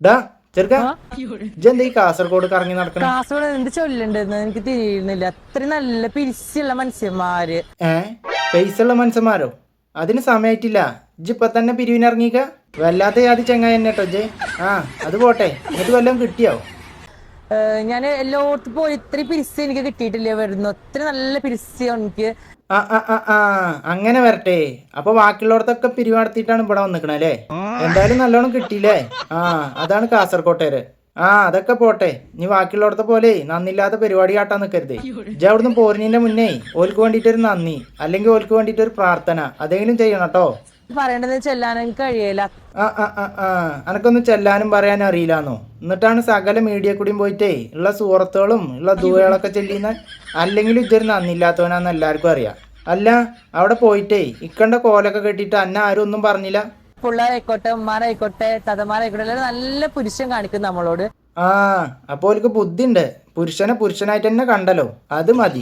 ഡാ ചെറുക്ക ഇജ്ജെന്താ ഈ കാസർഗോഡ് കറങ്ങി നടക്കണ? കാസർഗോഡ് എന്ത് ചൊല്ലുണ്ടെന്ന് എനിക്ക് തിരിയുന്നില്ല. അത്രയും നല്ല പിരിച്ചുള്ള മനുഷ്യന്മാര്. പൈസ ഉള്ള മനുഷ്യന്മാരോ? അതിന് സമയമായിട്ടില്ല. ഇജ്ജിപ്പൊ തന്നെ പിരിവിനിറങ്ങിക്ക. വല്ലാത്ത ജാതി ചെങ്ങായി തന്നെ കേട്ടോ ഇജ്ജ്. ആ അത് പോട്ടെ, എന്നിട്ട് വല്ലതും കിട്ടിയോ? ഞാൻ എല്ലായിടത്തും പോയി ഇത്രയും പിരിച്ച് എനിക്ക് കിട്ടിയിട്ടില്ല. വരുന്നു അത്ര നല്ല പിരിച്ച് എനിക്ക്. ആ ആ ആ ആ അങ്ങനെ വരട്ടെ. അപ്പൊ ബാക്കിയുള്ളവർക്കൊക്കെ പിരിവ് നടത്തിയിട്ടാണ് ഇവിടെ വന്നിക്കണേ അല്ലേ? എന്തായാലും നല്ലോണം കിട്ടിയില്ലേ? ആ അതാണ് കാസർകോട്ടേര്. ആ അതൊക്കെ പോട്ടെ. നീ ബാക്കിയുള്ളടത്തെ പോലെ നന്ദില്ലാത്ത പരിപാടി കാട്ടാൻ നിൽക്കരുത്. ഇജ്ജ് അവിടുന്ന് പോരുന്നതിന്റെ മുന്നേ ഓൽക്ക് വേണ്ടിയിട്ടൊരു നന്ദി അല്ലെങ്കിൽ ഓൽക്ക് വേണ്ടിയിട്ടൊരു പ്രാർത്ഥന അതെങ്കിലും ചെയ്യണം കേട്ടോ. പറയേണ്ടത് ചെല്ലാൻ എനിക്ക് കഴിയില്ല. ആ ആ ആ ആ അനക്കൊന്നും ചെല്ലാനും പറയാനും അറിയില്ലാന്നോ? എന്നിട്ടാണ് സകല മീഡിയ കൂടിയും പോയിട്ടേ ഉള്ള സുഹൃത്തുക്കളും ഉള്ള ദൂകളൊക്കെ ചെല്ലുന്ന. അല്ലെങ്കിലും ഇതൊരു നന്ദില്ലാത്തവനാന്ന് എല്ലാവർക്കും അറിയാം. അല്ല അവിടെ പോയിട്ടേ ഇക്കണ്ട കോലൊക്കെ കെട്ടിയിട്ട് അന്ന ആരും ഒന്നും പറഞ്ഞില്ല? പിള്ളേരായിക്കോട്ടെ, ഉമ്മാരായിക്കോട്ടെ, തതമാരായിക്കോട്ടെ എല്ലാവരും നല്ല പുരുഷൻ കാണിക്കും നമ്മളോട്. ആ അപ്പൊ ഓൽക്ക് ബുദ്ധിണ്ട്. പുരുഷനെ പുരുഷനായിട്ട് തന്നെ കണ്ടല്ലോ, അത് മതി.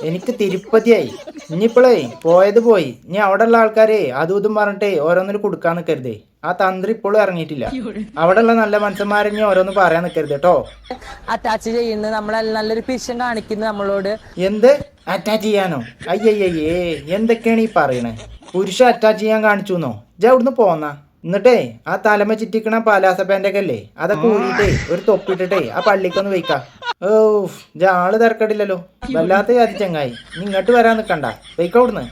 എനിക്ക് തിരുപ്പതിയായി. ഇനിയിപ്പോളേ പോയത് പോയി. ഇനി അവിടെ ഉള്ള ആൾക്കാരെ അതും ഇതും പറഞ്ഞിട്ടേ ഓരോന്നിന് കൊടുക്കാൻ നിൽക്കരുതേ. ആ തന്ത്രി ഇപ്പോഴും ഇറങ്ങിയിട്ടില്ല. അവിടെ ഉള്ള നല്ല മനുഷ്യന്മാരെ ഇനി ഓരോന്ന് പറയാൻ നിൽക്കരുത് കേട്ടോ. അറ്റാച്ച് ചെയ്യുന്നത് നമ്മളെ നല്ലൊരു പുരുഷൻ കാണിക്കുന്നത് നമ്മളോട്. എന്ത് അറ്റാച്ച് ചെയ്യാനോ? അയ്യയ്യേ എന്തൊക്കെയാണ് ഈ പറയണേ? പുരുഷ അറ്റാച്ച് ചെയ്യാൻ കാണിച്ചു എന്നോ? ഇജ്ജ് അവിടുന്ന് പോന്നാ. എന്നിട്ടേ ആ തലമ ചിറ്റിക്കണ പാലാസ പാൻ്റൊക്കെ അല്ലേ അതൊക്കെ ഊരിയിട്ടേ ഒരു തൊപ്പിട്ടിട്ടേ ആ പള്ളിക്കൊന്ന് വെക്കാം. ഓ ഇജ്ജ് ആള് തിരക്കടില്ലല്ലോ. വല്ലാത്ത ജാതി ചങ്ങായി. നീ ഇങ്ങോട്ട് വരാൻ നിൽക്കണ്ട, വെയ്ക്ക അവിടുന്ന്.